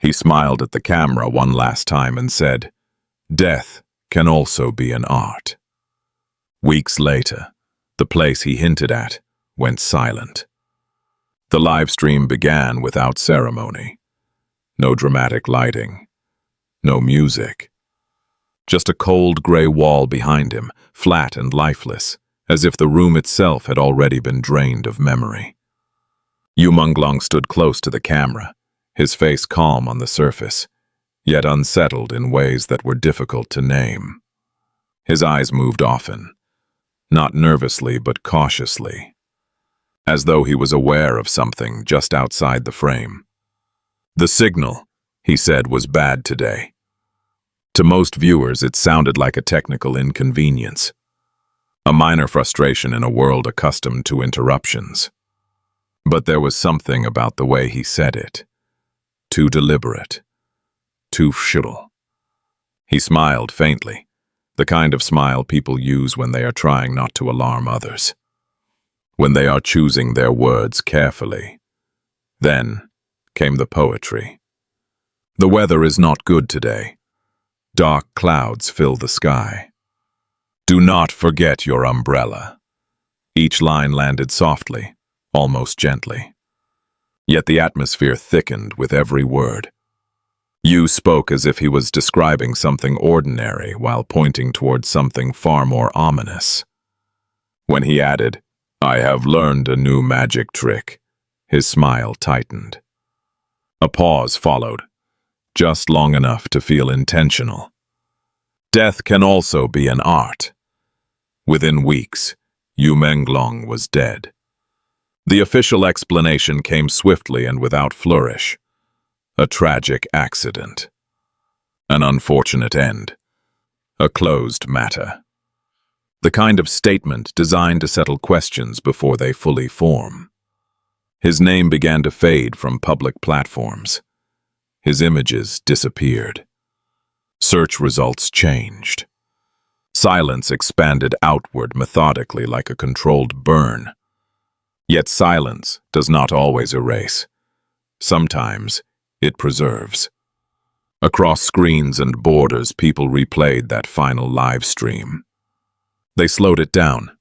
He smiled at the camera one last time and said, "Death can also be an art." Weeks later, the place he hinted at went silent. The live stream began without ceremony. No dramatic lighting, no music. Just a cold gray wall behind him, flat and lifeless, as if the room itself had already been drained of memory. Yu Menglong stood close to the camera, his face calm on the surface, yet unsettled in ways that were difficult to name. His eyes moved often, not nervously but cautiously, as though he was aware of something just outside the frame. "The signal," he said, "was bad today." To most viewers, it sounded like a technical inconvenience, a minor frustration in a world accustomed to interruptions. But there was something about the way he said it. Too deliberate. Too subtle. He smiled faintly, the kind of smile people use when they are trying not to alarm others, when they are choosing their words carefully. Then came the poetry. "The weather is not good today. Dark clouds fill the sky. Do not forget your umbrella." Each line landed softly, almost gently. Yet the atmosphere thickened with every word. Yu spoke as if he was describing something ordinary while pointing towards something far more ominous. When he added, "I have learned a new magic trick," his smile tightened. A pause followed, just long enough to feel intentional. Death can also be an art. Within weeks, Yu Menglong was dead. The official explanation came swiftly and without flourish. A tragic accident. An unfortunate end. A closed matter. The kind of statement designed to settle questions before they fully form. His name began to fade from public platforms. His images disappeared. Search results changed. Silence expanded outward methodically like a controlled burn. Yet silence does not always erase. Sometimes it preserves. Across screens and borders, people replayed that final live stream. They slowed it down.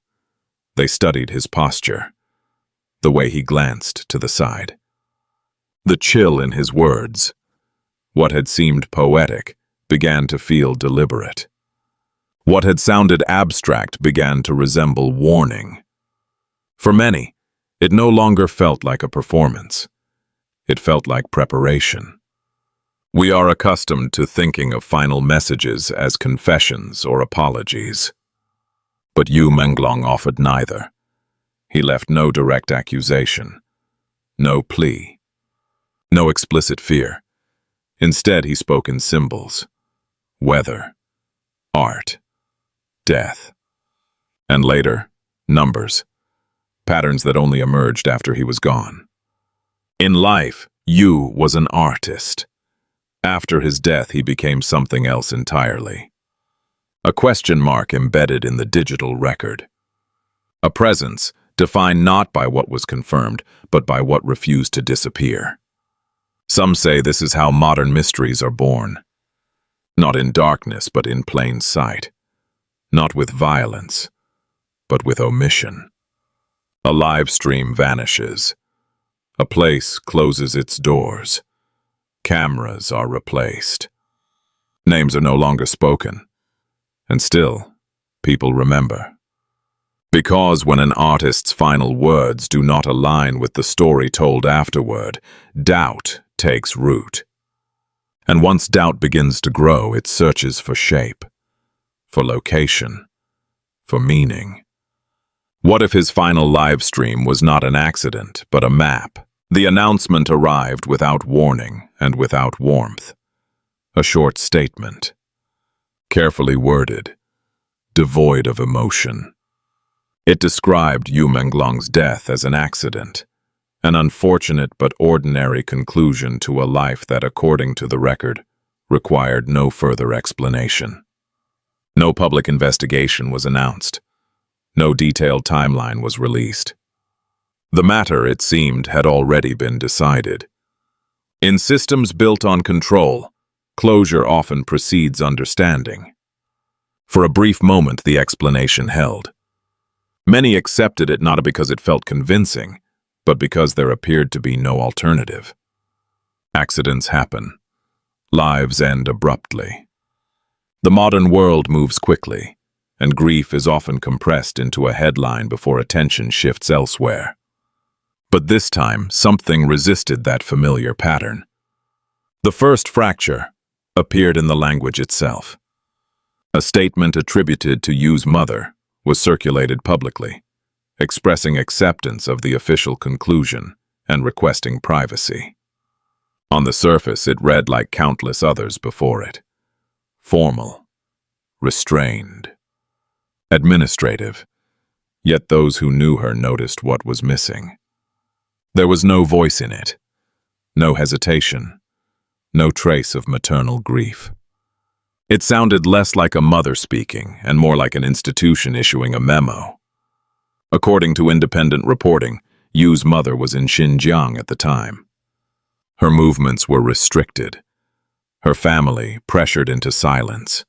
They studied his posture, the way he glanced to the side. The chill in his words. What had seemed poetic began to feel deliberate. What had sounded abstract began to resemble warning. For many, it no longer felt like a performance. It felt like preparation. We are accustomed to thinking of final messages as confessions or apologies. But Yu Menglong offered neither. He left no direct accusation, no plea, no explicit fear. Instead, he spoke in symbols: weather, art, death, and later, numbers, patterns that only emerged after he was gone. In life, Yu was an artist. After his death, he became something else entirely. A question mark embedded in the digital record. A presence defined not by what was confirmed, but by what refused to disappear. Some say this is how modern mysteries are born. Not in darkness, but in plain sight. Not with violence, but with omission. A live stream vanishes. A place closes its doors. Cameras are replaced. Names are no longer spoken. And still, people remember. Because when an artist's final words do not align with the story told afterward, doubt takes root. And once doubt begins to grow, it searches for shape, for location, for meaning. What if his final live stream was not an accident, but a map? The announcement arrived without warning and without warmth. A short statement, carefully worded, devoid of emotion. It described Yu Menglong's death as an accident, an unfortunate but ordinary conclusion to a life that, according to the record, required no further explanation. No public investigation was announced. No detailed timeline was released. The matter, it seemed, had already been decided. In systems built on control, closure often precedes understanding. For a brief moment, the explanation held. Many accepted it not because it felt convincing, but because there appeared to be no alternative. Accidents happen. Lives end abruptly. The modern world moves quickly, and grief is often compressed into a headline before attention shifts elsewhere. But this time, something resisted that familiar pattern. The first fracture appeared in the language itself. A statement attributed to Yu's mother was circulated publicly, expressing acceptance of the official conclusion and requesting privacy. On the surface, it read like countless others before it. Formal, restrained, administrative, yet those who knew her noticed what was missing. There was no voice in it, no hesitation, no trace of maternal grief. It sounded less like a mother speaking and more like an institution issuing a memo. According to independent reporting, Yu's mother was in Xinjiang at the time. Her movements were restricted, her family pressured into silence.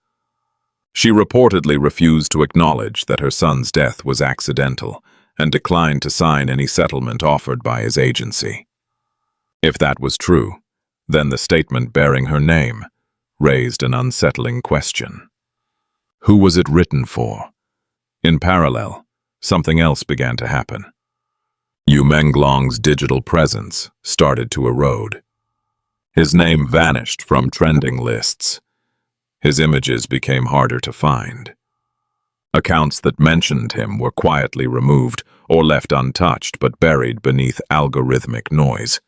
She reportedly refused to acknowledge that her son's death was accidental and declined to sign any settlement offered by his agency. If that was true, then the statement bearing her name raised an unsettling question. Who was it written for? In parallel, something else began to happen. Yu Menglong's digital presence started to erode. His name vanished from trending lists. His images became harder to find. Accounts that mentioned him were quietly removed or left untouched but buried beneath algorithmic noise.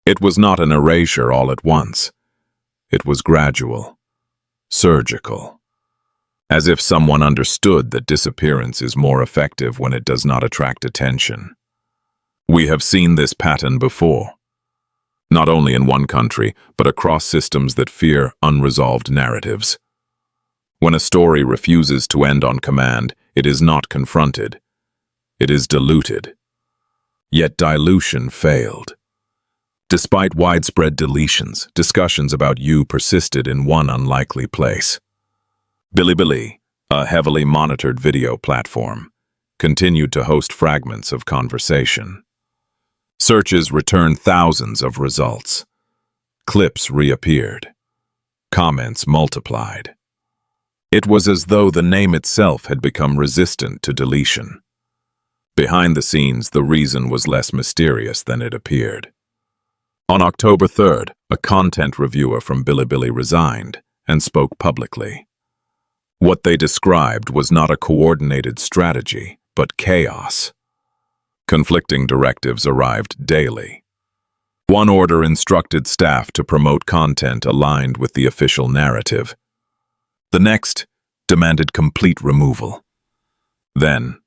It was not an erasure all at once. It was gradual, surgical, as if someone understood that disappearance is more effective when it does not attract attention. We have seen this pattern before, not only in one country, but across systems that fear unresolved narratives. When a story refuses to end on command, it is not confronted. It is diluted. Yet dilution failed. Despite widespread deletions, discussions about Yu persisted in one unlikely place. Bilibili, a heavily monitored video platform, continued to host fragments of conversation. Searches returned thousands of results. Clips reappeared. Comments multiplied. It was as though the name itself had become resistant to deletion. Behind the scenes, the reason was less mysterious than it appeared. On October 3rd, a content reviewer from Bilibili resigned and spoke publicly. What they described was not a coordinated strategy, but chaos. Conflicting directives arrived daily. One order instructed staff to promote content aligned with the official narrative. The next demanded complete removal. Then,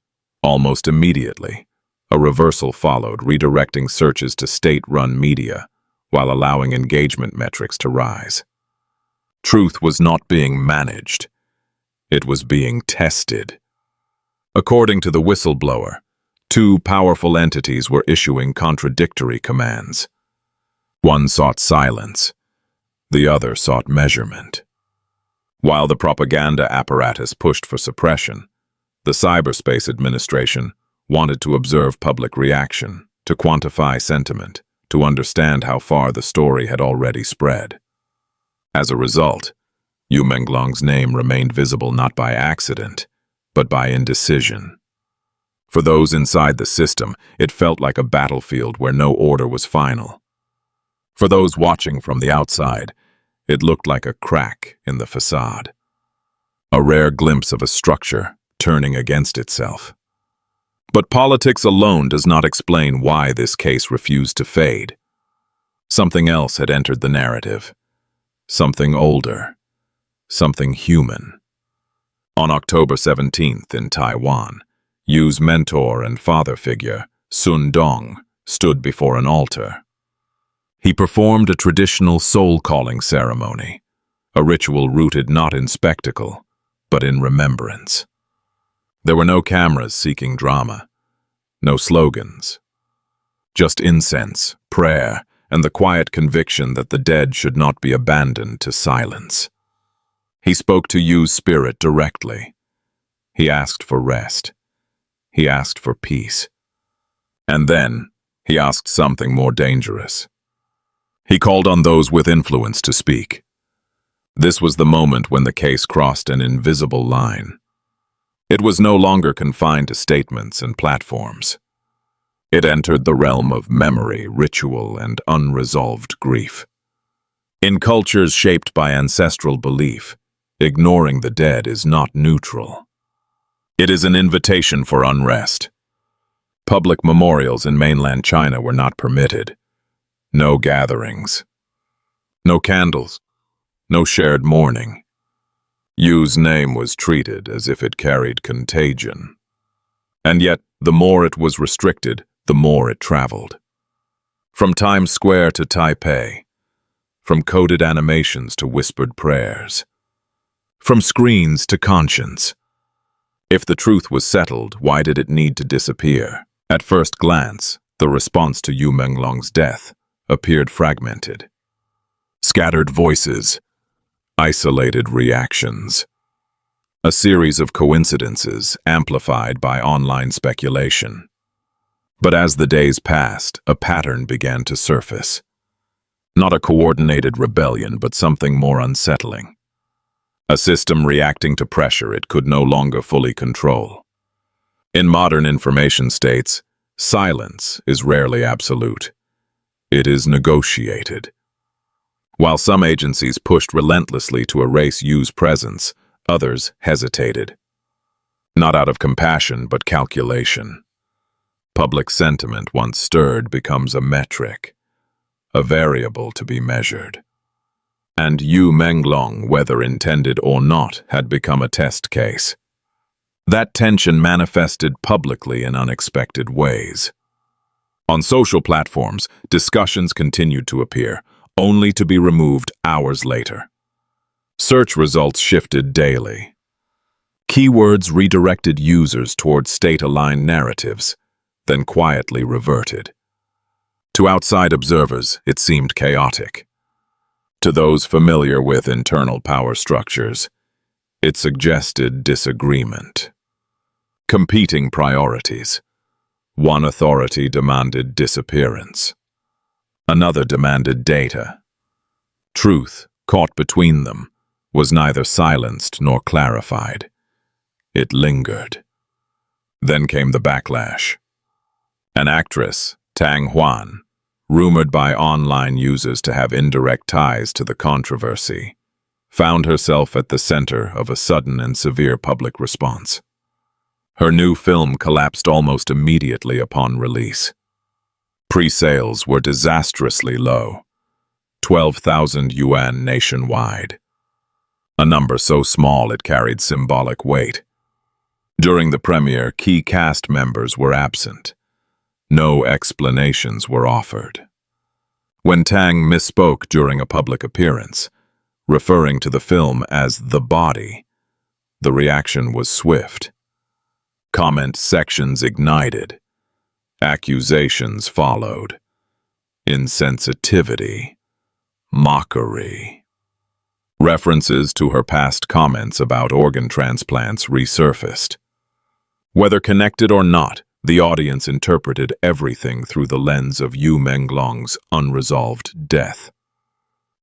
almost immediately, a reversal followed, redirecting searches to state-run media, while allowing engagement metrics to rise. Truth was not being managed. It was being tested. According to the whistleblower, two powerful entities were issuing contradictory commands. One sought silence. The other sought measurement. While the propaganda apparatus pushed for suppression, the Cyberspace Administration wanted to observe public reaction, to quantify sentiment, to understand how far the story had already spread. As a result, Yu Menglong's name remained visible not by accident, but by indecision. For those inside the system, it felt like a battlefield where no order was final. For those watching from the outside, it looked like a crack in the facade, a rare glimpse of a structure turning against itself. But politics alone does not explain why this case refused to fade. Something else had entered the narrative. Something older. Something human. On October 17th in Taiwan, Yu's mentor and father figure, Sun Dong, stood before an altar. He performed a traditional soul-calling ceremony, a ritual rooted not in spectacle, but in remembrance. There were no cameras seeking drama, no slogans, just incense, prayer, and the quiet conviction that the dead should not be abandoned to silence. He spoke to Yu's spirit directly. He asked for rest. He asked for peace. And then, he asked something more dangerous. He called on those with influence to speak. This was the moment when the case crossed an invisible line. It was no longer confined to statements and platforms. It entered the realm of memory, ritual, and unresolved grief. In cultures shaped by ancestral belief, ignoring the dead is not neutral. It is an invitation for unrest. Public memorials in mainland China were not permitted. No gatherings. No candles. No shared mourning. Yu's name was treated as if it carried contagion. And yet, the more it was restricted, the more it traveled. From Times Square to Taipei, from coded animations to whispered prayers, from screens to conscience. If the truth was settled, why did it need to disappear? At first glance, the response to Yu Menglong's death appeared fragmented. Scattered voices, isolated reactions. A series of coincidences amplified by online speculation. But as the days passed, a pattern began to surface. Not a coordinated rebellion, but something more unsettling. A system reacting to pressure it could no longer fully control. In modern information states, silence is rarely absolute. It is negotiated. While some agencies pushed relentlessly to erase Yu's presence, others hesitated. Not out of compassion, but calculation. Public sentiment, once stirred, becomes a metric, a variable to be measured. And Yu Menglong, whether intended or not, had become a test case. That tension manifested publicly in unexpected ways. On social platforms, discussions continued to appear, only to be removed hours later. Search results shifted daily. Keywords redirected users toward state-aligned narratives, then quietly reverted. To outside observers, it seemed chaotic. To those familiar with internal power structures, it suggested disagreement. Competing priorities. One authority demanded disappearance. Another demanded data. Truth, caught between them, was neither silenced nor clarified. It lingered. Then came the backlash. An actress, Tang Huan, rumored by online users to have indirect ties to the controversy, found herself at the center of a sudden and severe public response. Her new film collapsed almost immediately upon release. Pre-sales were disastrously low, 12,000 yuan nationwide, a number so small it carried symbolic weight. During the premiere, key cast members were absent. No explanations were offered. When Tang misspoke during a public appearance, referring to the film as the body, the reaction was swift. Comment sections ignited. Accusations followed. Insensitivity. Mockery. References to her past comments about organ transplants resurfaced. Whether connected or not, the audience interpreted everything through the lens of Yu Menglong's unresolved death.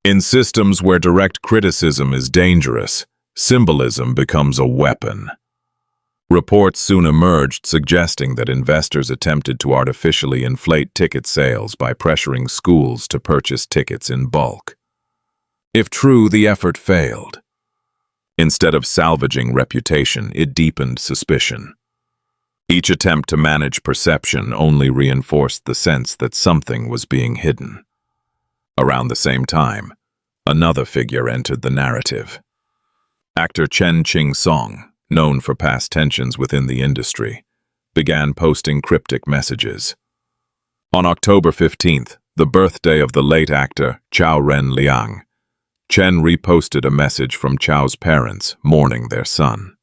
In systems where direct criticism is dangerous, symbolism becomes a weapon. Reports soon emerged suggesting that investors attempted to artificially inflate ticket sales by pressuring schools to purchase tickets in bulk. If true, the effort failed. Instead of salvaging reputation, it deepened suspicion. Each attempt to manage perception only reinforced the sense that something was being hidden. Around the same time, another figure entered the narrative. Actor Chen Qing-song, known for past tensions within the industry, began posting cryptic messages. On October 15th, the birthday of the late actor Chao Ren-liang, Chen reposted a message from Chao's parents mourning their son.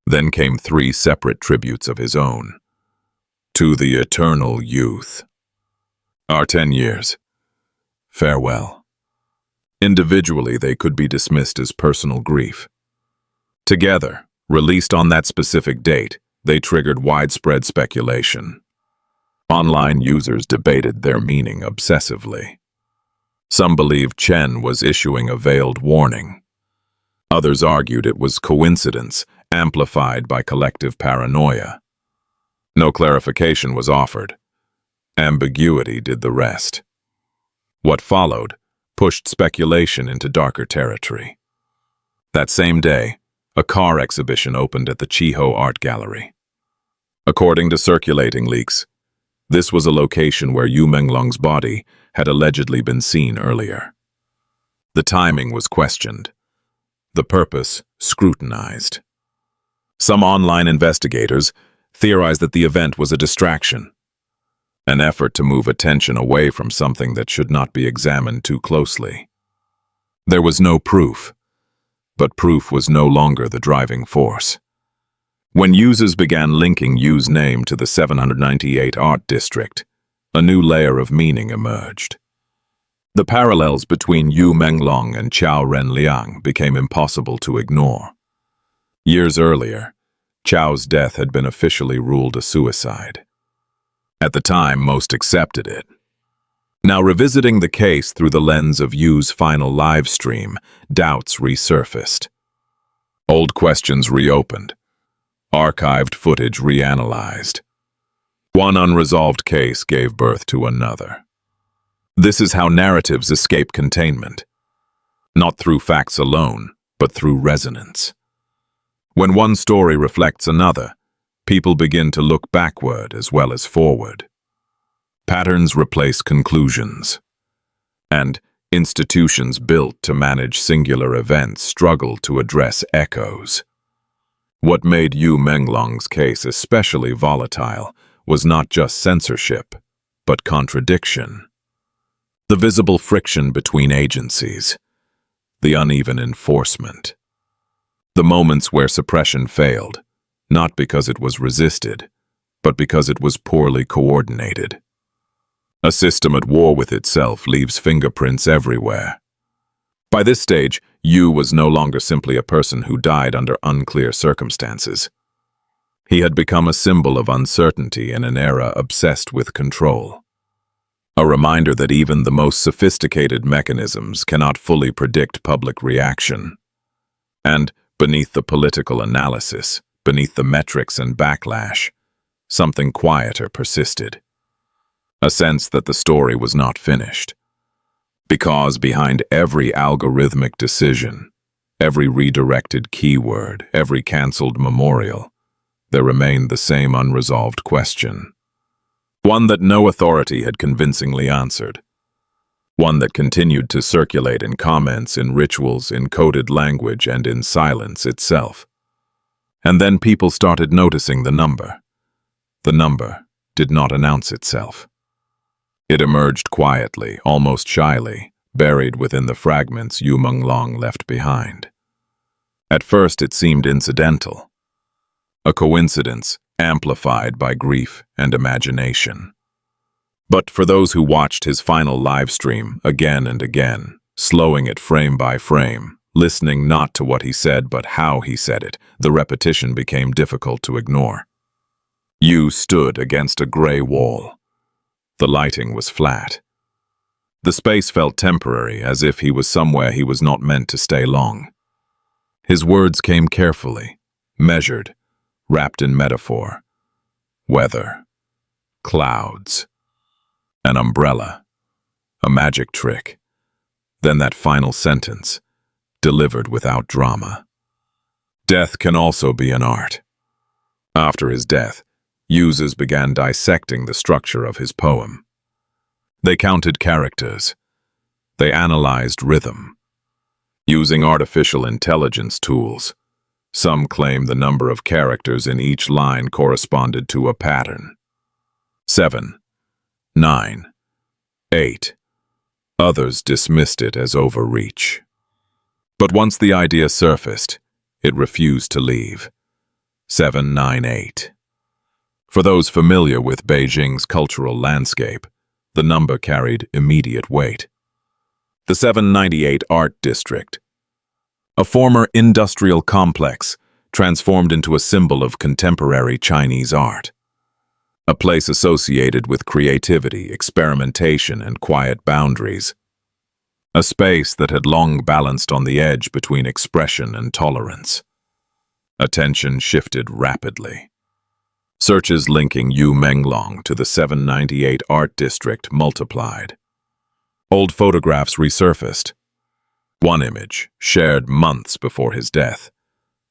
Then came 3 separate tributes of his own. To the eternal youth. Our 10 years. farewell. Individually, they could be dismissed as personal grief. Together, released on that specific date, they triggered widespread speculation. Online users debated their meaning obsessively. Some believed Chen was issuing a veiled warning. Others argued it was coincidence, amplified by collective paranoia. No clarification was offered. Ambiguity did the rest. What followed pushed speculation into darker territory. That same day, a car exhibition opened at the Chiho Art Gallery. According to circulating leaks, this was a location where Yu Menglong's body had allegedly been seen earlier. The timing was questioned. The purpose scrutinized. Some online investigators theorized that the event was a distraction, an effort to move attention away from something that should not be examined too closely. There was no proof, but proof was no longer the driving force. When users began linking Yu's name to the 798 art district, a new layer of meaning emerged. The parallels between Yu Menglong and Chao Renliang became impossible to ignore. Years earlier, Chao's death had been officially ruled a suicide. At the time, most accepted it. Now, revisiting the case through the lens of Yu's final live stream, doubts resurfaced. Old questions reopened. Archived footage reanalyzed. One unresolved case gave birth to another. This is how narratives escape containment. Not through facts alone, but through resonance. When one story reflects another, people begin to look backward as well as forward. Patterns replace conclusions. And institutions built to manage singular events struggle to address echoes. What made Yu Menglong's case especially volatile was not just censorship, but contradiction. The visible friction between agencies, the uneven enforcement, the moments where suppression failed, not because it was resisted, but because it was poorly coordinated. A system at war with itself leaves fingerprints everywhere. By this stage, Yu was no longer simply a person who died under unclear circumstances. He had become a symbol of uncertainty in an era obsessed with control. A reminder that even the most sophisticated mechanisms cannot fully predict public reaction. And beneath the political analysis, beneath the metrics and backlash, something quieter persisted. A sense that the story was not finished. Because behind every algorithmic decision, every redirected keyword, every cancelled memorial, there remained the same unresolved question. One that no authority had convincingly answered. One that continued to circulate in comments, in rituals, in coded language, and in silence itself. And then people started noticing the number. The number did not announce itself. It emerged quietly, almost shyly, buried within the fragments Yu Menglong left behind. At first it seemed incidental. A coincidence amplified by grief and imagination. But for those who watched his final live stream again and again, slowing it frame by frame, listening not to what he said but how he said it, the repetition became difficult to ignore. Yu stood against a gray wall. The lighting was flat. The space felt temporary, as if he was somewhere he was not meant to stay long. His words came carefully, measured, wrapped in metaphor. Weather, clouds, an umbrella, a magic trick. Then that final sentence, delivered without drama. Death can also be an art. After his death, users began dissecting the structure of his poem. They counted characters. They analyzed rhythm. Using artificial intelligence tools, some claim the number of characters in each line corresponded to a pattern. 7, 9, 8. Others dismissed it as overreach. But once the idea surfaced, it refused to leave. 7, 9, 8. For those familiar with Beijing's cultural landscape, the number carried immediate weight. The 798 Art District, a former industrial complex transformed into a symbol of contemporary Chinese art. A place associated with creativity, experimentation, and quiet boundaries. A space that had long balanced on the edge between expression and tolerance. Attention shifted rapidly. Searches linking Yu Menglong to the 798 Art District multiplied. Old photographs resurfaced. One image, shared months before his death,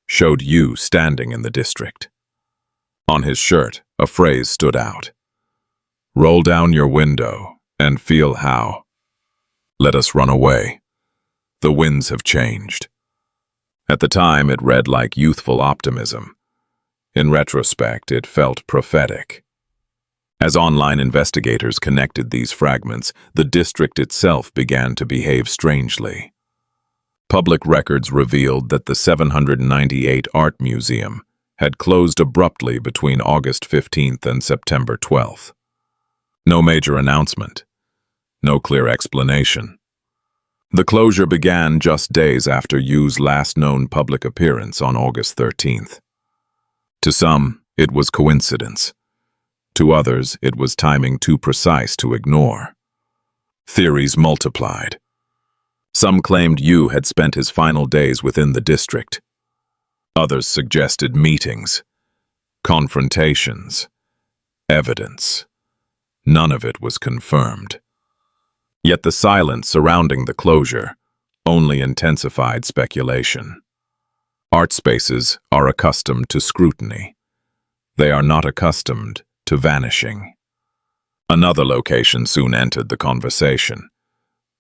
showed Yu standing in the district. On his shirt, a phrase stood out. "Roll down your window and feel how. Let us run away. The winds have changed." At the time, it read like youthful optimism. In retrospect, it felt prophetic. As online investigators connected these fragments, the district itself began to behave strangely. Public records revealed that the 798 Art Museum had closed abruptly between August 15th and September 12th. No major announcement. No clear explanation. The closure began just days after Yu's last known public appearance on August 13th. To some, it was coincidence. To others, it was timing too precise to ignore. Theories multiplied. Some claimed Yu had spent his final days within the district. Others suggested meetings, confrontations, evidence. None of it was confirmed. Yet the silence surrounding the closure only intensified speculation. Art spaces are accustomed to scrutiny. They are not accustomed to vanishing. Another location soon entered the conversation: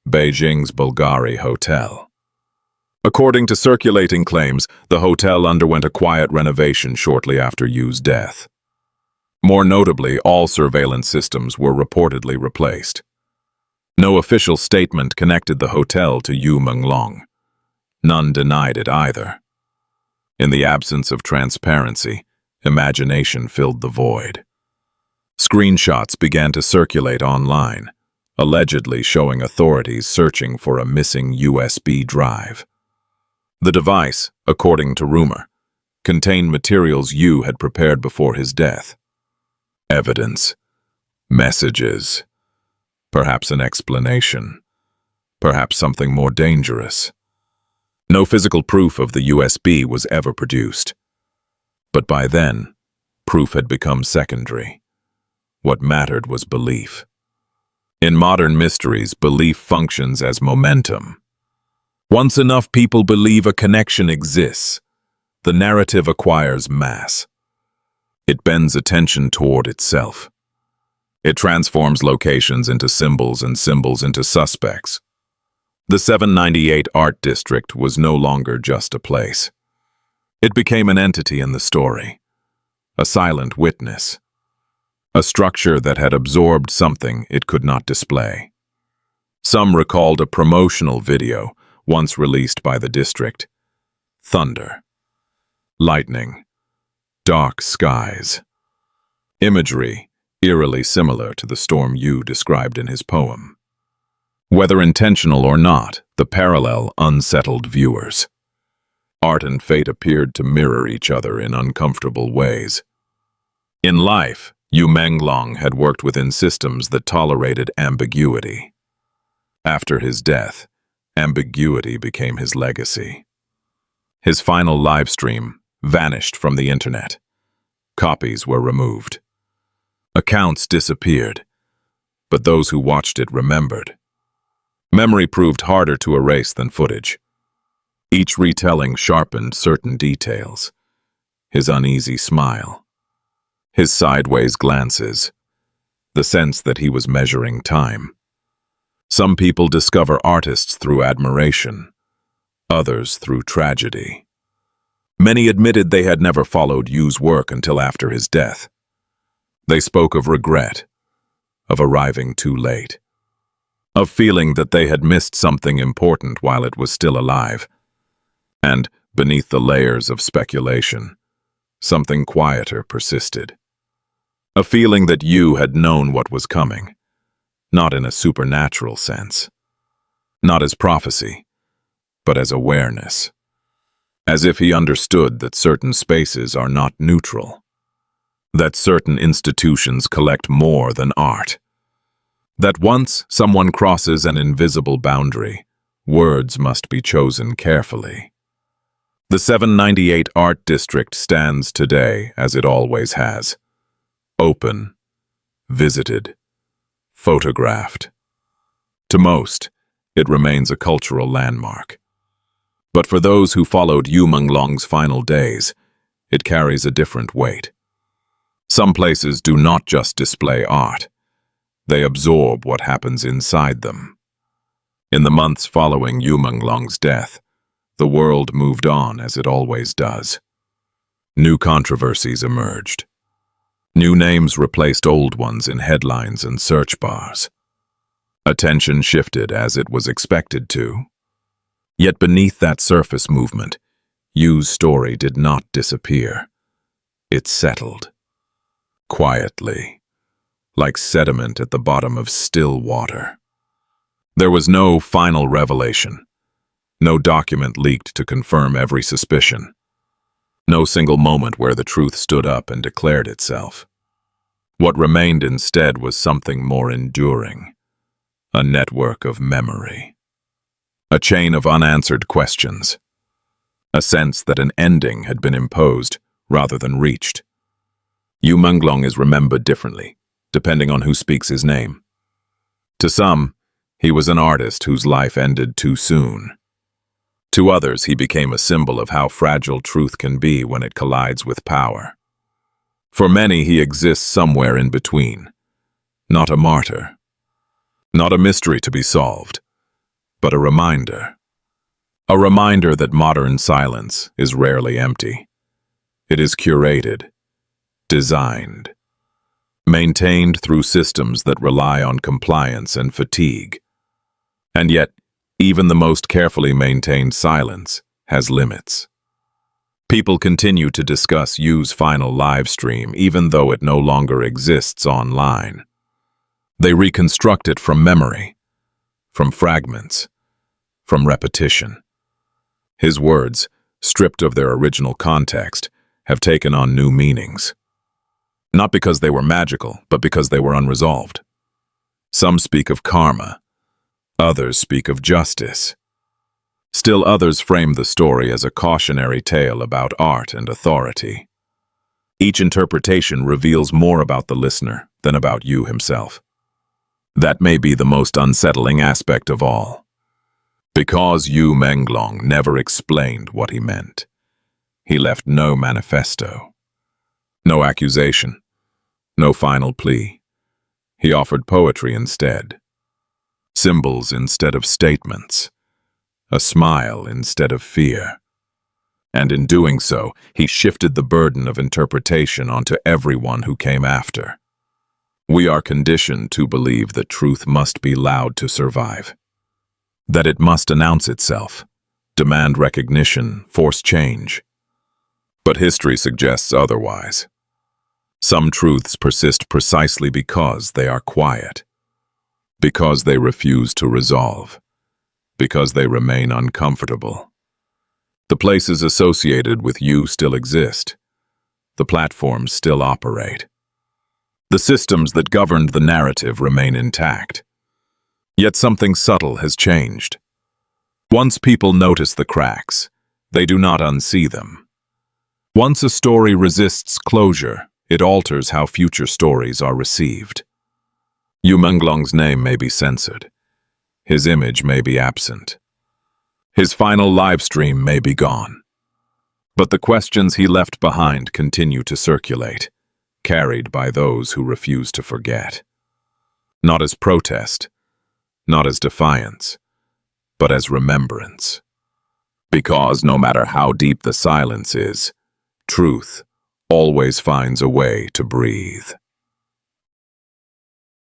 Beijing's Bulgari Hotel. According to circulating claims, the hotel underwent a quiet renovation shortly after Yu's death. More notably, all surveillance systems were reportedly replaced. No official statement connected the hotel to Yu Menglong. None denied it either. In the absence of transparency, imagination filled the void. Screenshots began to circulate online, allegedly showing authorities searching for a missing USB drive. The device, according to rumor, contained materials Yu had prepared before his death. Evidence, messages, perhaps an explanation, perhaps something more dangerous. No physical proof of the USB was ever produced. But by then, proof had become secondary. What mattered was belief. In modern mysteries, belief functions as momentum. Once enough people believe a connection exists, the narrative acquires mass. It bends attention toward itself. It transforms locations into symbols and symbols into suspects. The 798 Art District was no longer just a place. It became an entity in the story, a silent witness, a structure that had absorbed something it could not display. Some recalled a promotional video once released by the district. Thunder, lightning, dark skies. Imagery eerily similar to the storm Yu described in his poem. Whether intentional or not, the parallel unsettled viewers. Art and fate appeared to mirror each other in uncomfortable ways. In life, Yu Menglong had worked within systems that tolerated ambiguity. After his death, ambiguity became his legacy. His final livestream vanished from the internet. Copies were removed. Accounts disappeared, but those who watched it remembered. Memory proved harder to erase than footage. Each retelling sharpened certain details. His uneasy smile, his sideways glances, the sense that he was measuring time. Some people discover artists through admiration, others through tragedy. Many admitted they had never followed Yu's work until after his death. They spoke of regret, of arriving too late, of feeling that they had missed something important while it was still alive. And, beneath the layers of speculation, something quieter persisted. A feeling that Yu had known what was coming, not in a supernatural sense, not as prophecy, but as awareness. As if he understood that certain spaces are not neutral, that certain institutions collect more than art, that once someone crosses an invisible boundary, words must be chosen carefully. The 798 Art District stands today as it always has, open, visited, photographed. To most, it remains a cultural landmark. But for those who followed Yu Menglong's final days, it carries a different weight. Some places do not just display art, they absorb what happens inside them. In the months following Yu Menglong's death, the world moved on as it always does. New controversies emerged. New names replaced old ones in headlines and search bars. Attention shifted as it was expected to. Yet beneath that surface movement, Yu's story did not disappear. It settled. Quietly, like sediment at the bottom of still water. There was no final revelation. No document leaked to confirm every suspicion. No single moment where the truth stood up and declared itself. What remained instead was something more enduring. A network of memory. A chain of unanswered questions. A sense that an ending had been imposed rather than reached. Yu Menglong is remembered differently, depending on who speaks his name. To some, he was an artist whose life ended too soon. To others, he became a symbol of how fragile truth can be when it collides with power. For many, he exists somewhere in between. Not a martyr. Not a mystery to be solved, but a reminder. A reminder that modern silence is rarely empty. It is curated, designed, maintained through systems that rely on compliance and fatigue. And yet, even the most carefully maintained silence has limits. People continue to discuss Yu's final live stream even though it no longer exists online. They reconstruct it from memory, from fragments, from repetition. His words, stripped of their original context, have taken on new meanings. Not because they were magical, but because they were unresolved. Some speak of karma. Others speak of justice. Still others frame the story as a cautionary tale about art and authority. Each interpretation reveals more about the listener than about Yu himself. That may be the most unsettling aspect of all. Because Yu Menglong never explained what he meant, he left no manifesto, no accusation, no final plea. He offered poetry instead. Symbols instead of statements, a smile instead of fear. And in doing so, he shifted the burden of interpretation onto everyone who came after. We are conditioned to believe that truth must be loud to survive, that it must announce itself, demand recognition, force change. But history suggests otherwise. Some truths persist precisely because they are quiet. Because they refuse to resolve, because they remain uncomfortable. The places associated with Yu still exist. The platforms still operate. The systems that governed the narrative remain intact. Yet something subtle has changed. Once people notice the cracks, they do not unsee them. Once a story resists closure, it alters how future stories are received. Yu Menglong's name may be censored. His image may be absent. His final live stream may be gone. But the questions he left behind continue to circulate, carried by those who refuse to forget. Not as protest, not as defiance, but as remembrance. Because no matter how deep the silence is, truth always finds a way to breathe.